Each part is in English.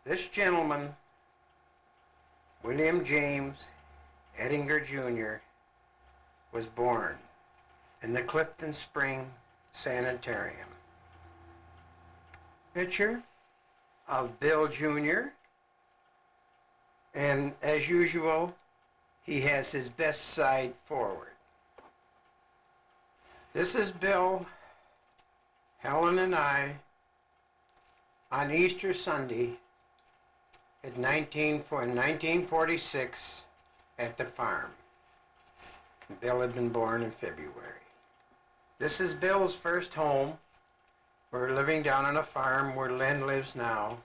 This gentleman, William James Ettinger Jr., was born in the Clifton Spring Sanitarium. Picture of Bill Jr., and as usual, he has his best side forward. This is Bill, Helen, and I on Easter Sunday in 1946 at the farm. Bill had been born in February. This is Bill's first home. We're living down on a farm where Len lives now,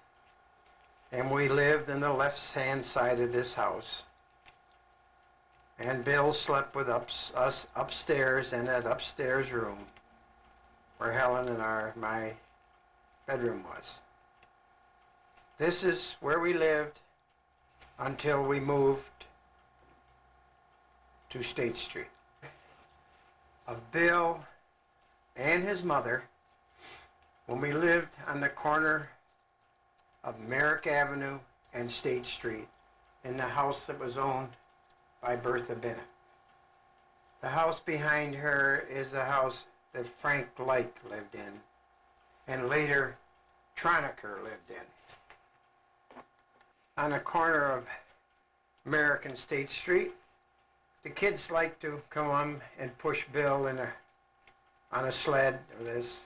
and we lived in the left-hand side of this house. And Bill slept with us upstairs in that upstairs room where Helen and my bedroom was. This is where we lived until we moved to State Street. Of Bill and his mother when we lived on the corner of Merrick Avenue and State Street in the house that was owned by Bertha Bennett. The house behind her is the house that Frank Like lived in, and later Tronaker lived in. On the corner of Merrick and State Street, the kids like to come on and push Bill on a sled or this.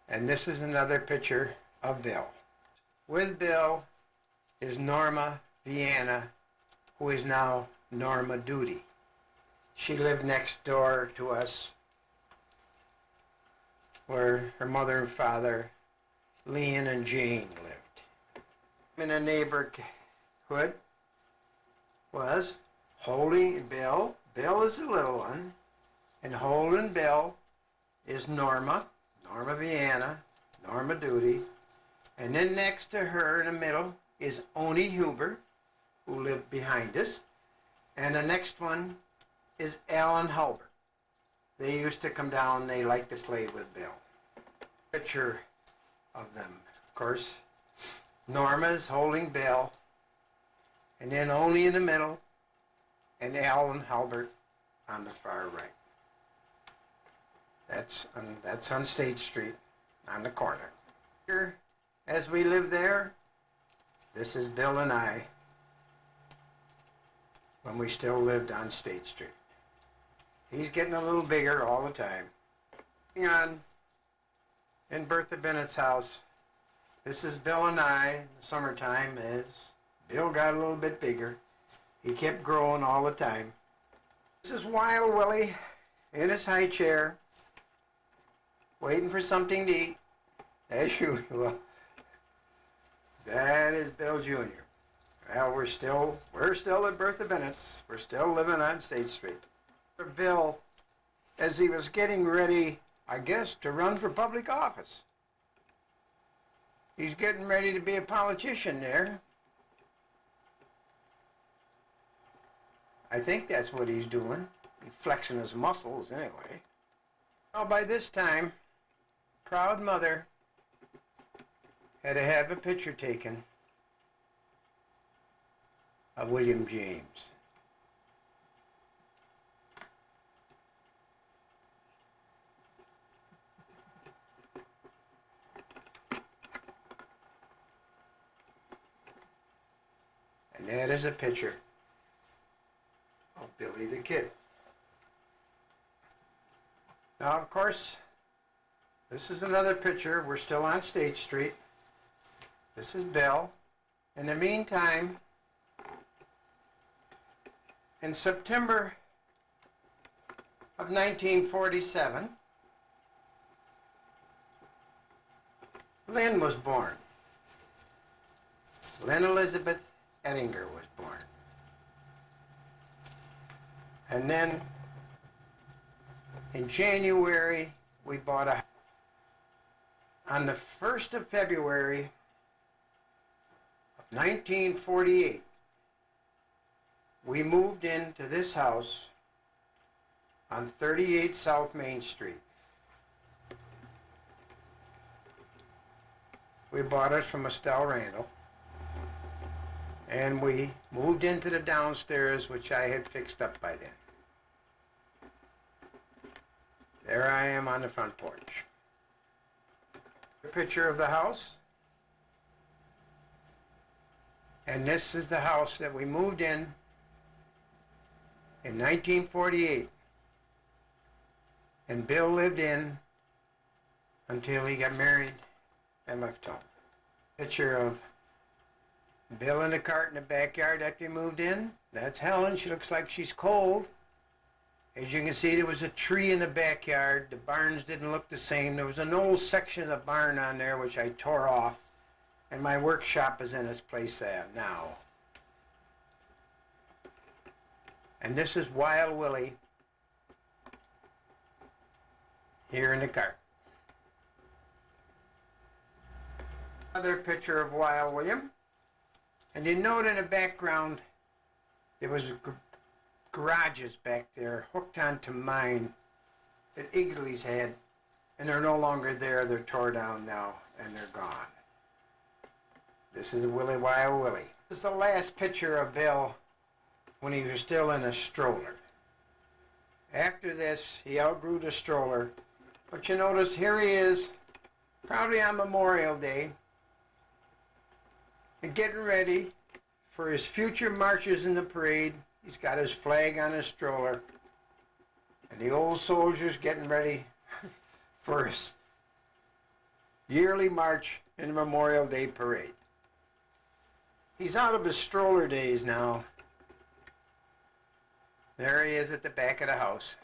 And this is another picture of Bill. With Bill is Norma Viana, who is now Norma Duty. She lived next door to us, where her mother and father, Leon and Jane, lived. In a neighborhood was holding Bill. Bill is the little one, and holding Bill is Norma Viana, Norma Duty, and then next to her in the middle is Oni Huber, who lived behind us, and the next one is Alan Halbert. They used to come down, they liked to play with Bill. Picture of them, of course. Norma's holding Bill, and then Oni in the middle, and Alan Halbert on the far right. That's on State Street, on the corner. Here, as we live there, this is Bill and I when we still lived on State Street. He's getting a little bigger all the time. On in Bertha Bennett's house, this is Bill and I in the summertime as Bill got a little bit bigger. He kept growing all the time. This is Wild Willie in his high chair, waiting for something to eat, as usual. That is Bill Jr. Well, we're still at Bertha Bennett's. We're still living on State Street. Bill, as he was getting ready, I guess, to run for public office. He's getting ready to be a politician there. I think that's what he's doing. He's flexing his muscles anyway. Well, by this time, proud mother had to have a picture taken of William James. And that is a picture of Billy the Kid. Now, of course, this is another picture. We're still on State Street. This is Bill. In the meantime, in September of 1947, Lynn was born. Lynn Elizabeth Ettinger was born. And then in January, we bought a house. On the 1st of February of 1948, we moved into this house on 38 South Main Street. We bought it from Estelle Randall. And we moved into the downstairs, which I had fixed up by then. There I am on the front porch. A picture of the house. And this is the house that we moved in 1948. And Bill lived in until he got married and left home. Picture of Bill in the cart in the backyard after he moved in. That's Helen. She looks like she's cold. As you can see, there was a tree in the backyard. The barns didn't look the same. There was an old section of the barn on there which I tore off, and my workshop is in its place there now. And this is Wild Willie here in the cart. Another picture of Wild William. And you note in the background there was garages back there hooked onto mine that Igsley's had, and they're no longer there. They're tore down now and they're gone. This is Wild Willie. This is the last picture of Bill when he was still in a stroller. After this, he outgrew the stroller. But you notice here he is, probably on Memorial Day, and getting ready for his future marches in the parade. He's got his flag on his stroller, and the old soldier's getting ready for his yearly march in the Memorial Day parade. He's out of his stroller days now. There he is at the back of the house.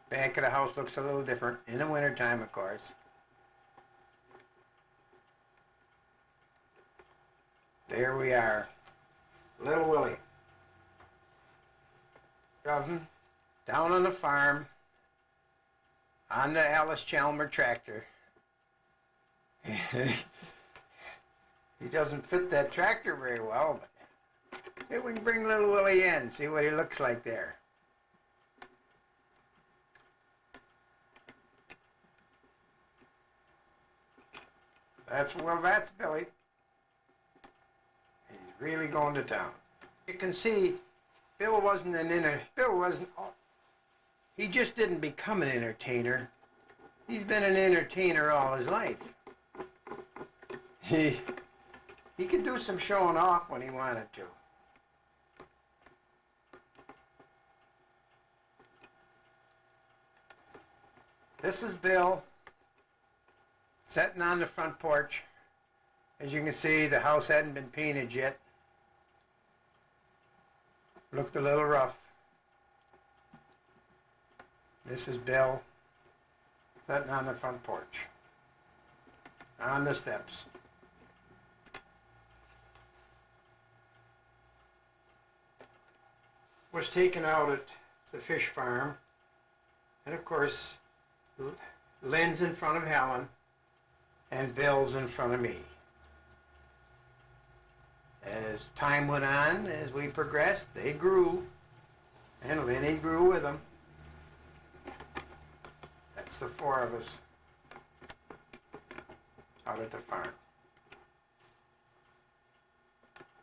Back of the house looks a little different in the wintertime, of course. There we are, little Willie. Of him down on the farm on the Alice Chalmer tractor. He doesn't fit that tractor very well, but see if we can bring little Willie in, see what he looks like there. That's Billy. Really going to town. You can see Bill wasn't he just didn't become an entertainer. He's been an entertainer all his life. He could do some showing off when he wanted to. This is Bill sitting on the front porch. As you can see, the house hadn't been painted yet. Looked a little rough. This is Bill sitting on the front porch, on the steps. Was taken out at the fish farm, and of course, Lynn's in front of Helen, and Bill's in front of me. As time went on, as we progressed, they grew, and Lenny grew with them. That's the four of us out at the farm.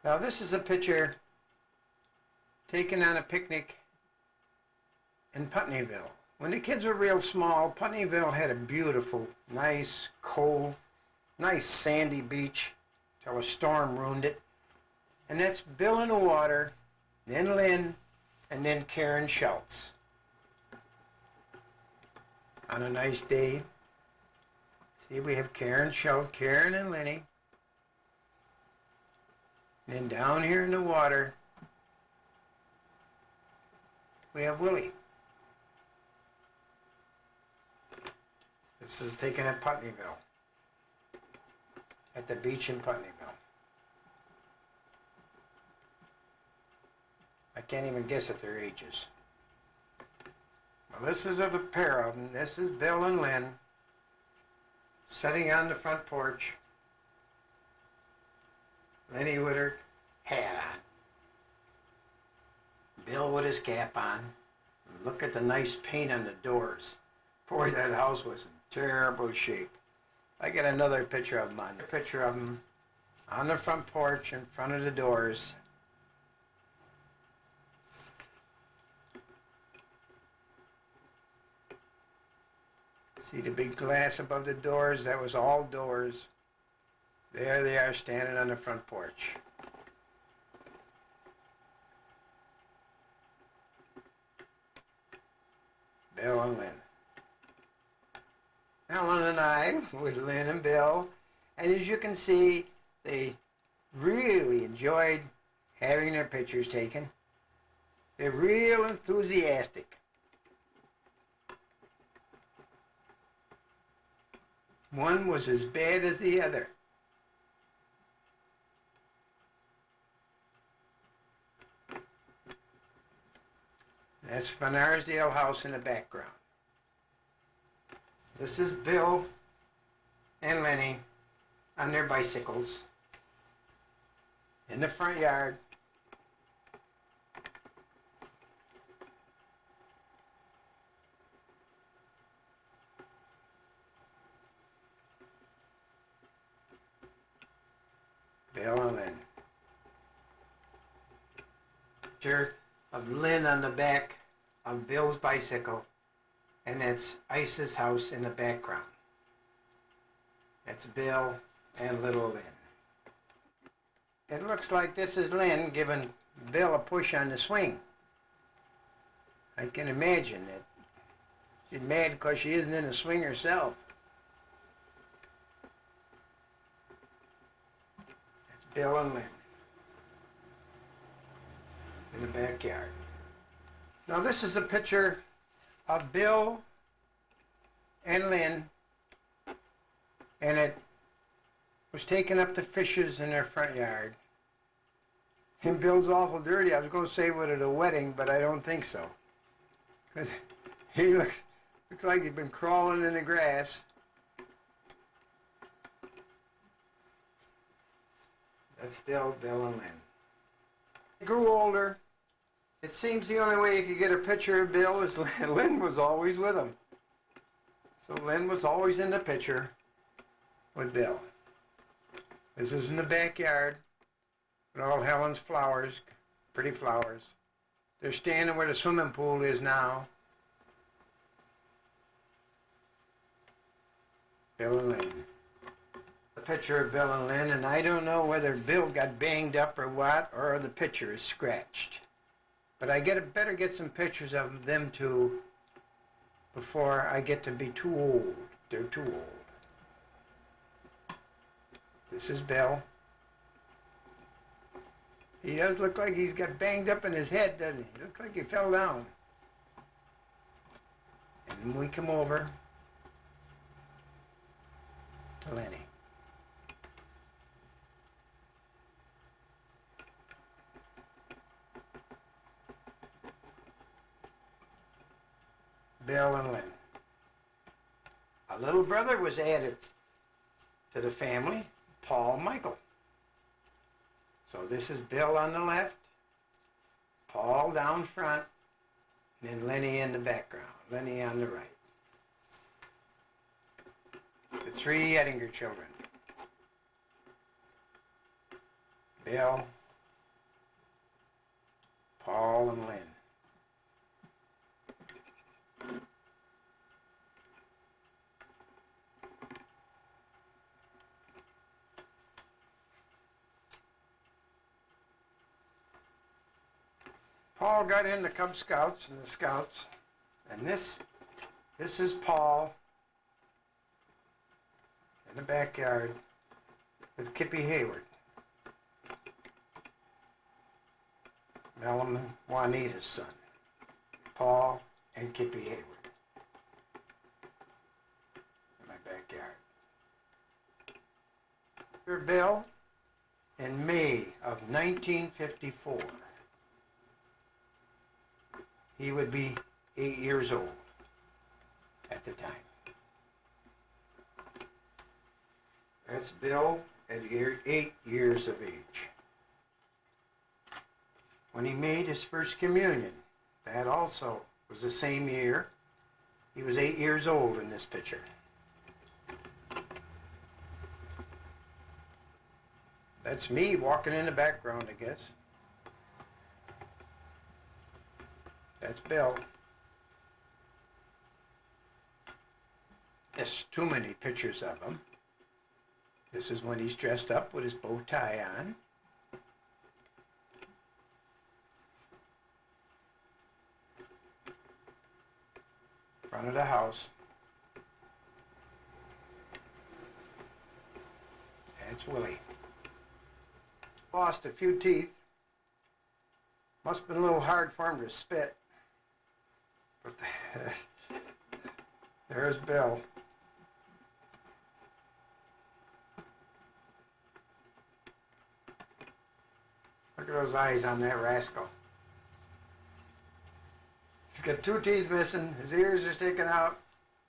Now this is a picture taken on a picnic in Putneyville. When the kids were real small, Putneyville had a beautiful, nice, cold, nice sandy beach till a storm ruined it. And that's Bill in the water, then Lynn, and then Karen Schultz. On a nice day. See, we have Karen Schultz, Karen and Lenny. And then down here in the water, we have Willie. This is taken at Putneyville, at the beach in Putneyville. I can't even guess at their ages. Well, this is of a pair of them. This is Bill and Lynn sitting on the front porch. Lenny with her hat on. Bill with his cap on. Look at the nice paint on the doors. Boy, that house was in terrible shape. I got another picture of them on the front porch in front of the doors. See the big glass above the doors? That was all doors. There they are standing on the front porch. Bill and Lynn. Helen and I with Lynn and Bill, and as you can see, they really enjoyed having their pictures taken. They're real enthusiastic. One was as bad as the other. That's Van Arsdale House in the background. This is Bill and Lenny on their bicycles in the front yard. Bill and Lynn. Picture of Lynn on the back of Bill's bicycle, and that's Ice's house in the background. That's Bill and little Lynn. It looks like this is Lynn giving Bill a push on the swing. I can imagine it. She's mad because she isn't in the swing herself. That's Bill and Lynn in the backyard. Now this is a picture of Bill and Lynn, and it was taking up the fishes in their front yard. And Bill's awful dirty. I was going to say was at a wedding, but I don't think so. Because he looks like he's been crawling in the grass. That's still Bill and Lynn. He grew older. It seems the only way you could get a picture of Bill is Lynn was always with him. So Lynn was always in the picture with Bill. This is in the backyard with all Helen's flowers, pretty flowers. They're standing where the swimming pool is now. Bill and Lynn. A picture of Bill and Lynn, and I don't know whether Bill got banged up or what, or the picture is scratched. But I better get some pictures of them two before I get to be too old. They're too old. This is Bill. He does look like he's got banged up in his head, doesn't he? Looks like he fell down. And when we come over to Lenny. Bill and Lynn. A little brother was added to the family, Paul Michael. So this is Bill on the left, Paul down front, and then Lenny in the background, Lenny on the right. The three Ettinger children. Bill, Paul, and Lynn. Paul got in the Cub Scouts and the Scouts, and this is Paul in the backyard with Kippy Hayward, Melum and Juanita's son, Paul and Kippy Hayward in my backyard. Here, Bill, in May of 1954. He would be 8 years old at the time. That's Bill at 8 years of age. When he made his first communion, that also was the same year. He was 8 years old in this picture. That's me walking in the background, I guess. That's Bill. There's too many pictures of him. This is when he's dressed up with his bow tie on. Front of the house. That's Willie. Lost a few teeth. Must have been a little hard for him to spit. But there's Bill. Look at those eyes on that rascal. He's got 2 teeth missing, his ears are sticking out,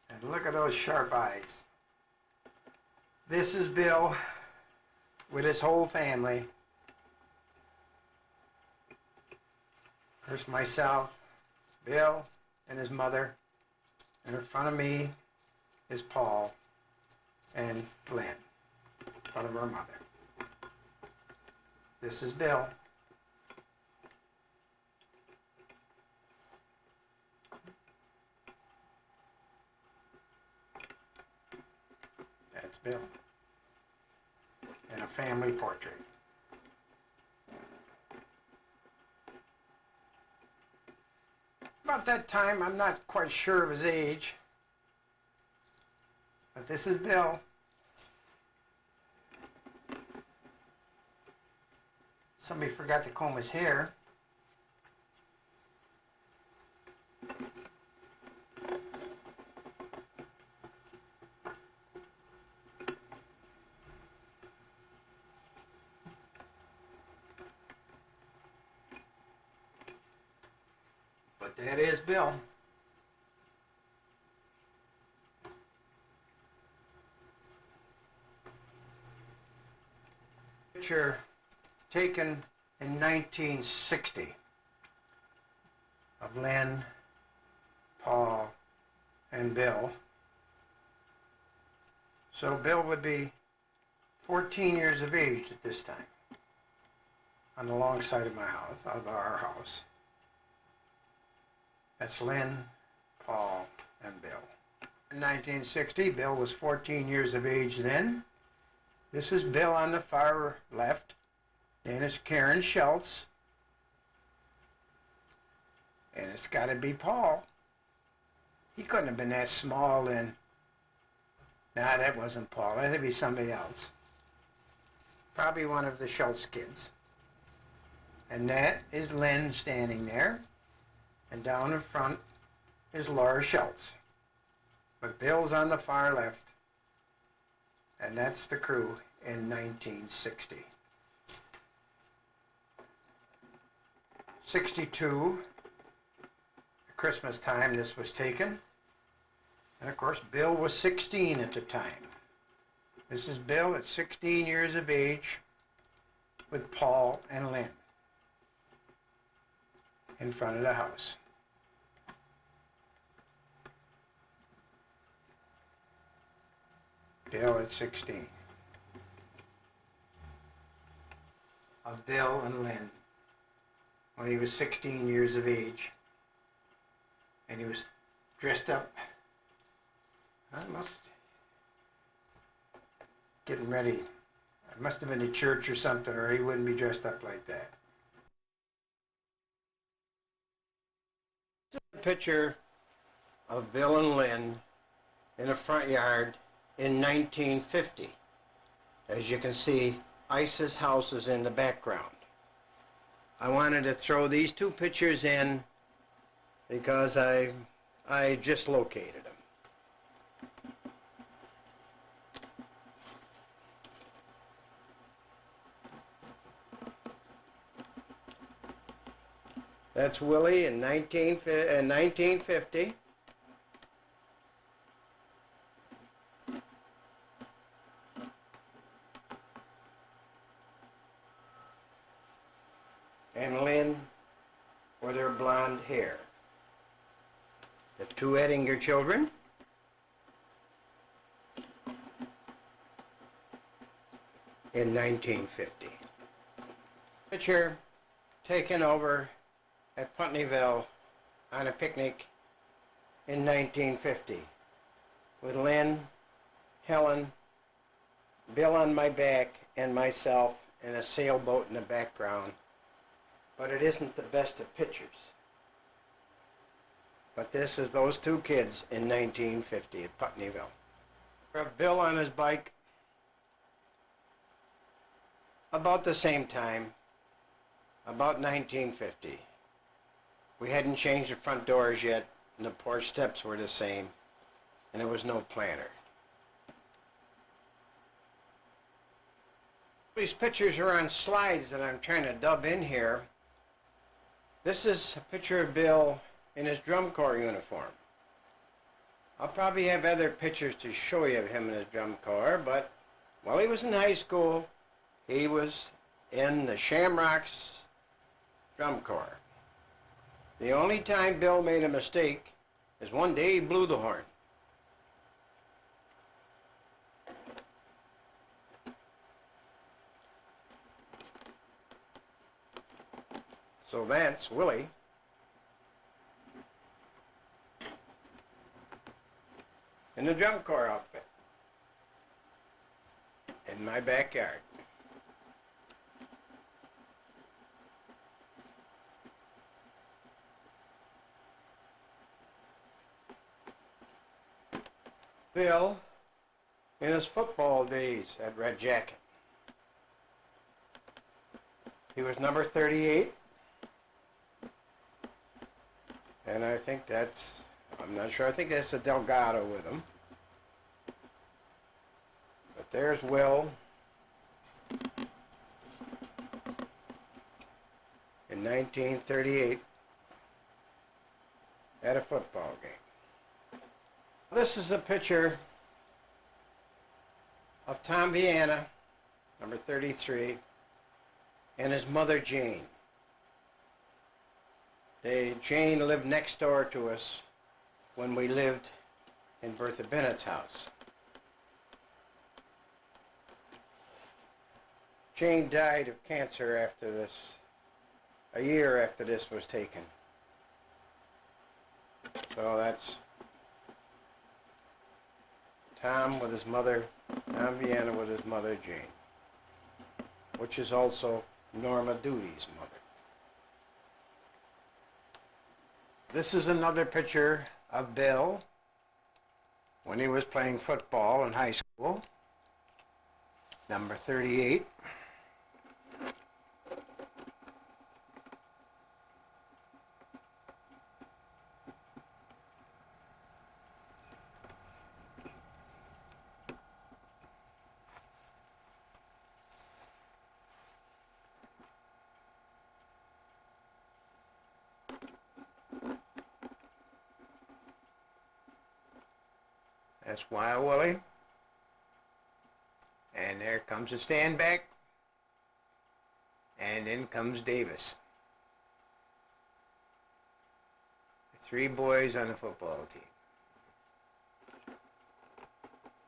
and look at those sharp eyes. This is Bill with his whole family. There's myself, Bill, and his mother, and in front of me is Paul and Lynn, in front of her mother. This is Bill. That's Bill. And a family portrait. About that time, I'm not quite sure of his age, but this is Bill. Somebody forgot to comb his hair. But that is Bill. Picture taken in 1960 of Lynn, Paul, and Bill. So Bill would be 14 years of age at this time, on the long side of my house, of our house. That's Lynn, Paul, and Bill. In 1960, Bill was 14 years of age then. This is Bill on the far left. Then it's Karen Schultz. And it's got to be Paul. He couldn't have been that small then. Nah, that wasn't Paul. That had to be somebody else. Probably one of the Schultz kids. And that is Lynn standing there. And down in front is Laura Schultz. But Bill's on the far left. And that's the crew in 1960. 62, Christmas time this was taken. And of course Bill was 16 at the time. This is Bill at 16 years of age with Paul and Lynn in front of the house. Bill at 16. Of Bill and Lynn when he was 16 years of age. And he was dressed up, getting ready. It must have been to church or something, or he wouldn't be dressed up like that. This is a picture of Bill and Lynn in a front yard in 1950. As you can see, Isa's house is in the background. I wanted to throw these 2 pictures in because I just located them. That's Willie in 1950. And Lynn with her blonde hair. The 2 Ettinger children. in 1950. Picture taken over at Putneyville on a picnic in 1950 with Lynn, Helen, Bill on my back, and myself in a sailboat in the background. But it isn't the best of pictures. But this is those two kids in 1950 at Putneyville. Bill on his bike about the same time, about 1950. We hadn't changed the front doors yet, and the porch steps were the same, and there was no planter. These pictures are on slides that I'm trying to dub in here. This is a picture of Bill in his drum corps uniform. I'll probably have other pictures to show you of him in his drum corps, but while he was in high school, he was in the Shamrocks drum corps. The only time Bill made a mistake is one day he blew the horn. So that's Willie. In the drum corps outfit. In my backyard. Bill, in his football days at Red Jacket. He was number 38. And I think that's, I'm not sure, I think that's a Delgado with him. But there's Will in 1938 at a football game. This is a picture of Tom Viana, number 33, and his mother Jane. Jane lived next door to us when we lived in Bertha Bennett's house. Jane died of cancer after this, a year after this was taken. So that's Tom with his mother, Tom Viana with his mother Jane, which is also Norma Duty's mother. This is another picture of Bill when he was playing football in high school, number 38. That's Wild Willie. And there comes the stand back. And in comes Davis. The three boys on the football team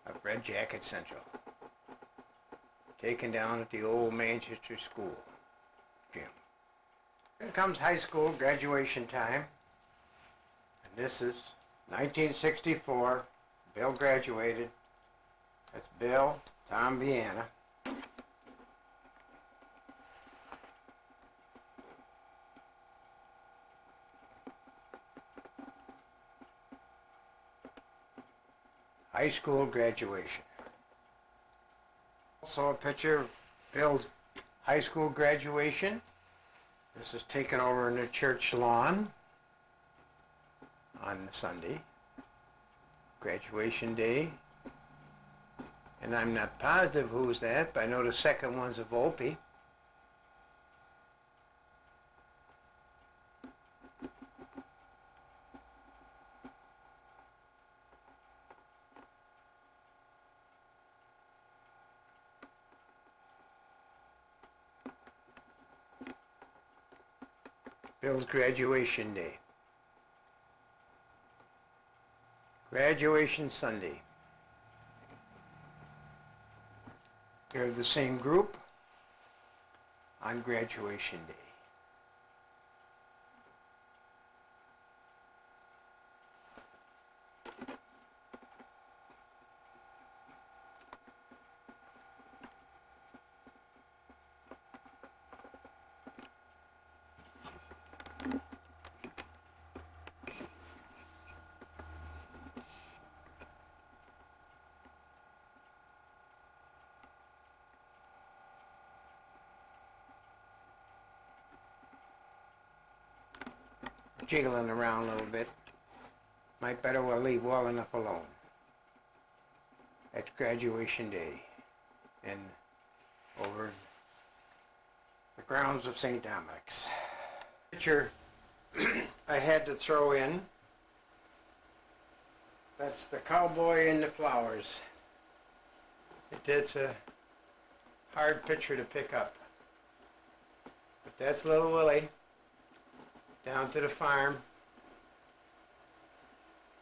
of Red Jacket Central. Taken down at the old Manchester School gym. Then comes high school graduation time. And this is 1964. Bill graduated. That's Bill, Tom Viana. High school graduation. Also a picture of Bill's high school graduation. This is taken over in the church lawn on Sunday. Graduation day, and I'm not positive who's that, but I know the second one's a Volpe. Bill's graduation day. Graduation Sunday. They're the same group on graduation day. Jiggling around a little bit. Might better well leave well enough alone. That's graduation day and over the grounds of St. Dominic's. Picture I had to throw in. That's the cowboy in the flowers. It's a hard picture to pick up. But that's little Willie down to the farm.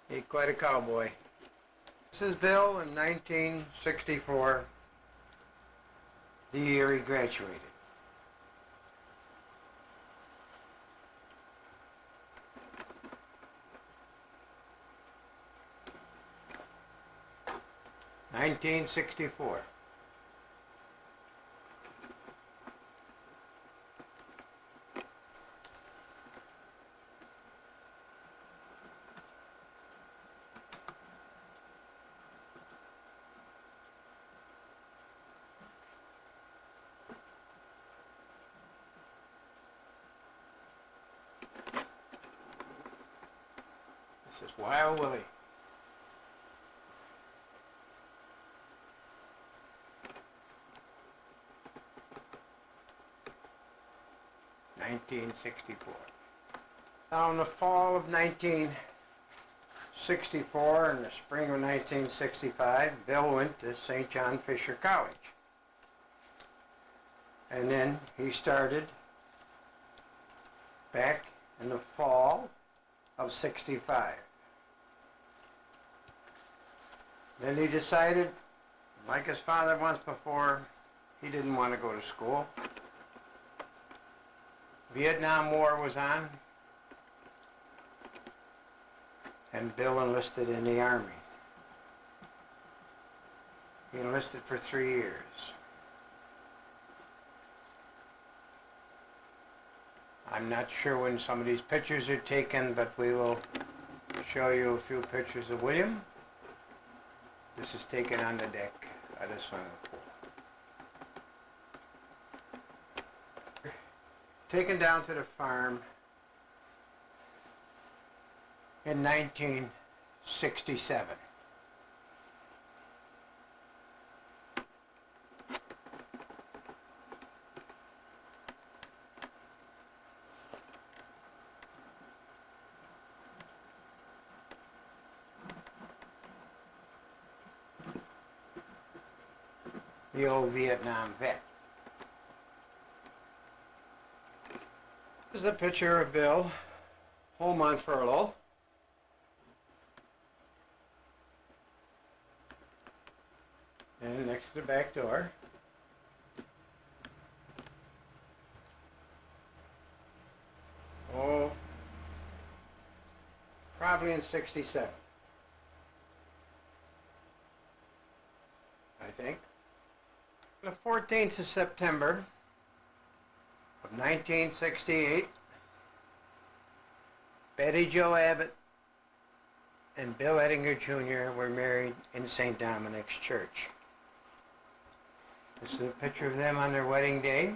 He's quite a cowboy. This is Bill in 1964, the year he graduated. (1964). This is Wild Willie. (1964). Now in the fall of 1964 and the spring of 1965, Bill went to St. John Fisher College. And then he started back in the fall of 65. Then he decided, like his father once before, he didn't want to go to school. Vietnam War was on, and Bill enlisted in the Army. He enlisted for 3 years. I'm not sure when some of these pictures are taken, but we will show you a few pictures of William. This is taken on the deck of the swimming pool. Taken down to the farm in 1967. The old Vietnam vet. This is a picture of Bill, home on furlough. And next to the back door. Oh, probably in 67, I think. The 14th of September of 1968, Betty Jo Abbott and Bill Ettinger Jr. were married in St. Dominic's Church. This is a picture of them on their wedding day.